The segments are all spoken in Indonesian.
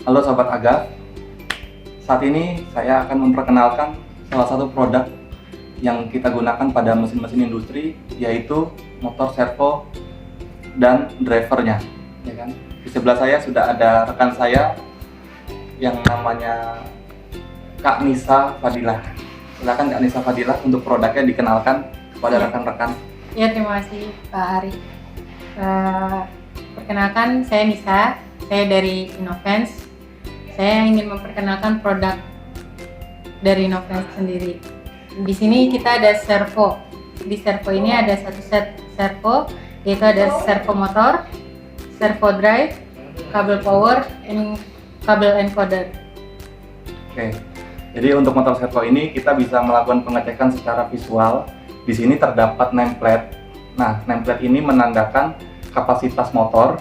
Halo Sobat Agaf, saat ini saya akan memperkenalkan salah satu produk yang kita gunakan pada mesin-mesin industri, yaitu motor servo dan drivernya, ya kan? Di sebelah saya sudah ada rekan saya yang namanya Kak Nisa Fadilah. Silakan Kak Nisa Fadilah untuk produknya dikenalkan kepada rekan-rekan. Ya, terima kasih Pak Ari. Perkenalkan, saya Nisa, saya dari Innovance. Saya ingin memperkenalkan produk dari Innovance sendiri. Di sini kita ada servo. Di servo ini ada satu set servo, yaitu ada servo motor, servo drive, kabel power, dan kabel encoder. Oke, jadi untuk motor servo ini kita bisa melakukan pengecekan secara visual. Di sini terdapat nameplate. Nah, nameplate ini menandakan kapasitas motor.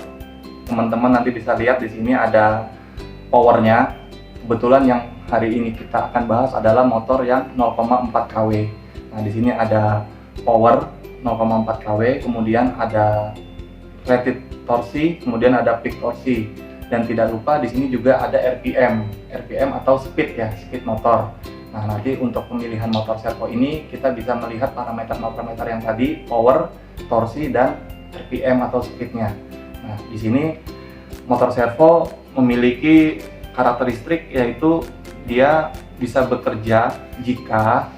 Teman-teman nanti bisa lihat di sini ada powernya. Kebetulan yang hari ini kita akan bahas adalah motor yang 0,4 kW. Nah, di sini ada power 0,4 kW, kemudian ada rated torsi, kemudian ada peak torsi. Dan tidak lupa di sini juga ada RPM atau speed ya, speed motor. Nah, nanti untuk pemilihan motor servo ini kita bisa melihat parameter-parameter yang tadi, power, torsi, dan RPM atau speednya. Nah, di sini motor servo memiliki karakteristik yaitu dia bisa bekerja jika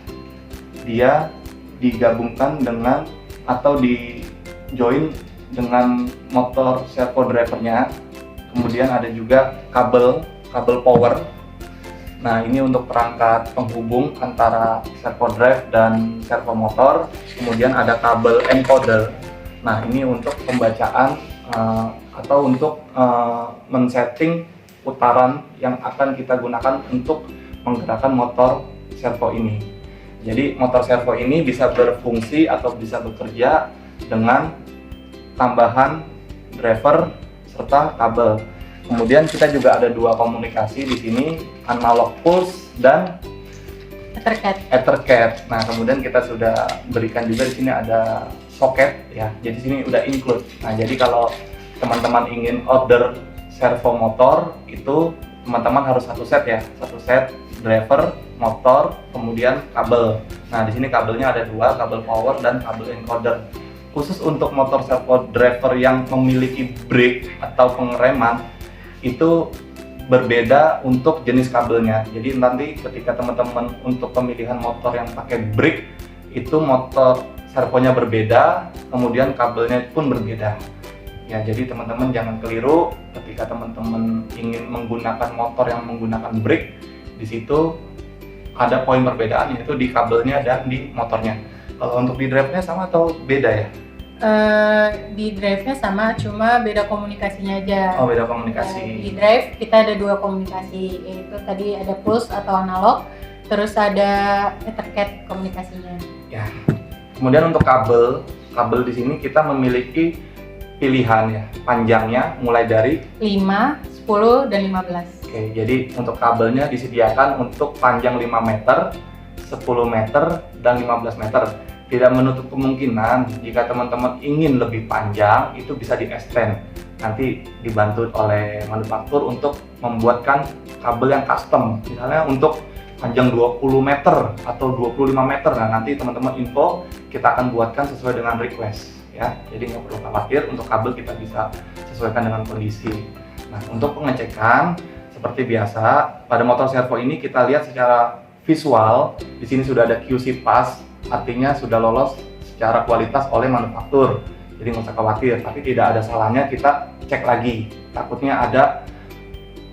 dia digabungkan dengan atau di join dengan motor servo drivernya. Kemudian ada juga kabel power. Nah, ini untuk perangkat penghubung antara servo drive dan servo motor. Kemudian ada kabel encoder. Nah, ini untuk pembacaan atau untuk men-setting putaran yang akan kita gunakan untuk menggerakkan motor servo ini. Jadi motor servo ini bisa berfungsi atau bisa bekerja dengan tambahan driver serta kabel. Kemudian kita juga ada dua komunikasi di sini, analog pulse dan Ethercat. Nah, kemudian kita sudah berikan juga di sini ada soket ya. Jadi sini udah include. Nah, jadi kalau teman-teman ingin order servo motor itu teman-teman harus satu set ya, satu set driver, motor, kemudian kabel. Nah, di sini kabelnya ada dua, kabel power dan kabel encoder. Khusus untuk motor servo driver yang memiliki brake atau pengereman itu berbeda untuk jenis kabelnya. Jadi nanti ketika teman-teman untuk pemilihan motor yang pakai brake itu motor servonya berbeda, kemudian kabelnya pun berbeda. Ya, jadi teman-teman jangan keliru ketika teman-teman ingin menggunakan motor yang menggunakan brake. Di situ ada poin perbedaan yaitu di kabelnya dan di motornya. Kalau untuk di drive-nya sama atau beda ya? Di drive-nya sama, cuma beda komunikasinya aja. Oh, beda komunikasi. Di drive kita ada dua komunikasi, yaitu tadi ada pulse atau analog, terus ada Ethercat komunikasinya. Ya. Kemudian untuk kabel di sini kita memiliki pilihan ya, panjangnya mulai dari 5, 10, dan 15. Oke, jadi untuk kabelnya disediakan untuk panjang 5 meter, 10 meter, dan 15 meter. Tidak menutup kemungkinan jika teman-teman ingin lebih panjang, itu bisa di-extend. Nanti dibantu oleh manufaktur untuk membuatkan kabel yang custom. Misalnya untuk panjang 20 meter atau 25 meter. Nah, nanti teman-teman info, kita akan buatkan sesuai dengan request. Ya, jadi nggak perlu khawatir, untuk kabel kita bisa sesuaikan dengan kondisi. Nah, untuk pengecekan seperti biasa pada motor servo ini kita lihat secara visual. Di sini sudah ada QC pass, artinya sudah lolos secara kualitas oleh manufaktur. Jadi nggak usah khawatir, tapi tidak ada salahnya kita cek lagi. Takutnya ada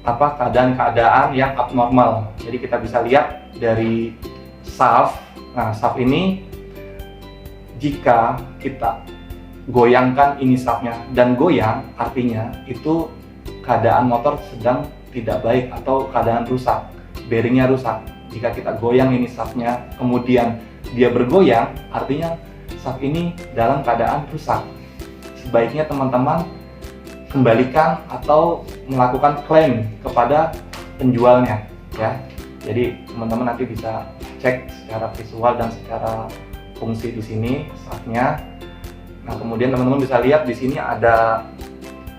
keadaan-keadaan yang abnormal. Jadi kita bisa lihat dari shaft. Nah, shaft ini jika kita goyangkan ini shaftnya dan goyang, artinya itu keadaan motor sedang tidak baik atau keadaan rusak, bearingnya rusak. Jika kita goyang ini shaftnya kemudian dia bergoyang, artinya shaft ini dalam keadaan rusak. Sebaiknya teman-teman kembalikan atau melakukan klaim kepada penjualnya ya. Jadi teman-teman nanti bisa cek secara visual dan secara fungsi di sini shaftnya. Nah, kemudian teman-teman bisa lihat di sini ada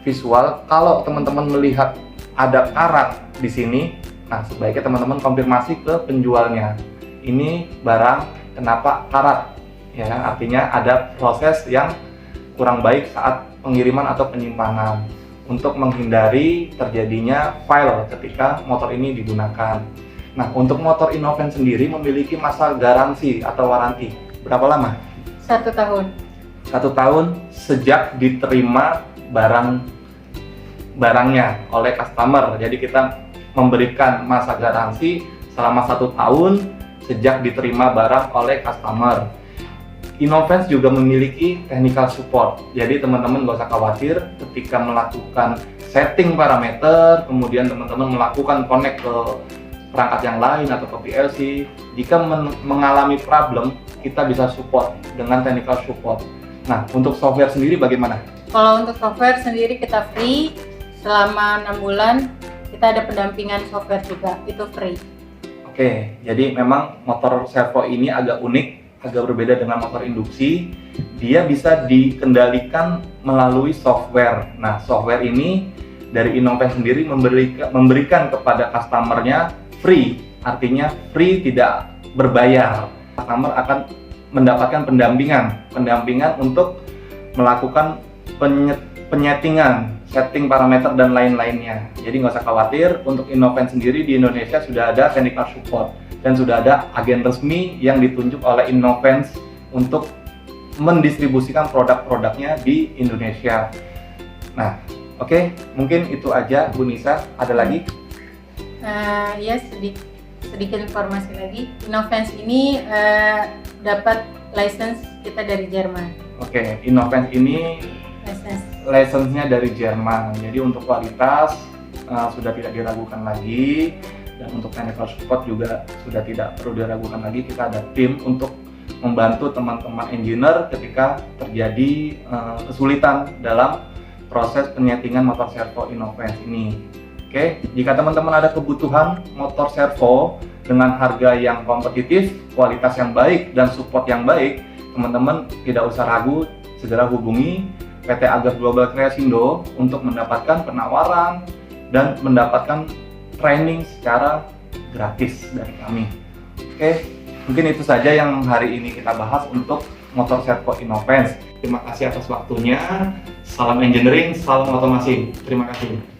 visual. Kalau teman-teman melihat ada karat di sini, nah sebaiknya teman-teman konfirmasi ke penjualnya. Ini barang kenapa karat? Ya, artinya ada proses yang kurang baik saat pengiriman atau penyimpanan untuk menghindari terjadinya fail ketika motor ini digunakan. Nah, untuk motor Innovan sendiri memiliki masa garansi atau waranti. Berapa lama? 1 tahun. 1 tahun sejak diterima barangnya oleh customer. Jadi kita memberikan masa garansi selama 1 tahun sejak diterima barang oleh customer. Innovan juga memiliki technical support. Jadi teman-teman nggak usah khawatir ketika melakukan setting parameter, kemudian teman-teman melakukan connect ke perangkat yang lain atau ke PLC. Jika mengalami problem, kita bisa support dengan technical support. Nah, untuk software sendiri bagaimana? Kalau untuk software sendiri kita free selama 6 bulan. Kita ada pendampingan software juga, itu free. Oke, jadi memang motor servo ini agak unik, agak berbeda dengan motor induksi. Dia bisa dikendalikan melalui software. Nah, software ini dari Innovan sendiri memberikan kepada customernya free, artinya free tidak berbayar. Customer akan mendapatkan pendampingan untuk melakukan penyetingan, setting parameter dan lain-lainnya. Jadi nggak usah khawatir, untuk Innovan sendiri di Indonesia sudah ada technical support dan sudah ada agen resmi yang ditunjuk oleh Innovan untuk mendistribusikan produk-produknya di Indonesia. Nah, oke, mungkin itu aja Bu Nisa. Ada lagi? Ya, sedikit informasi lagi. Innovan ini dapat license kita dari Jerman. Oke, Innovan ini license-nya dari Jerman. Jadi untuk kualitas sudah tidak diragukan lagi, dan untuk technical support juga sudah tidak perlu diragukan lagi. Kita ada tim untuk membantu teman-teman engineer ketika terjadi kesulitan dalam proses penyetingan motor servo Innovan ini. Oke, jika teman-teman ada kebutuhan motor servo dengan harga yang kompetitif, kualitas yang baik, dan support yang baik, teman-teman tidak usah ragu, segera hubungi PT Agas Global Crescendo untuk mendapatkan penawaran dan mendapatkan training secara gratis dari kami. Oke, mungkin itu saja yang hari ini kita bahas untuk motor servo Innovan. Terima kasih atas waktunya. Salam engineering, salam otomasi. Terima kasih.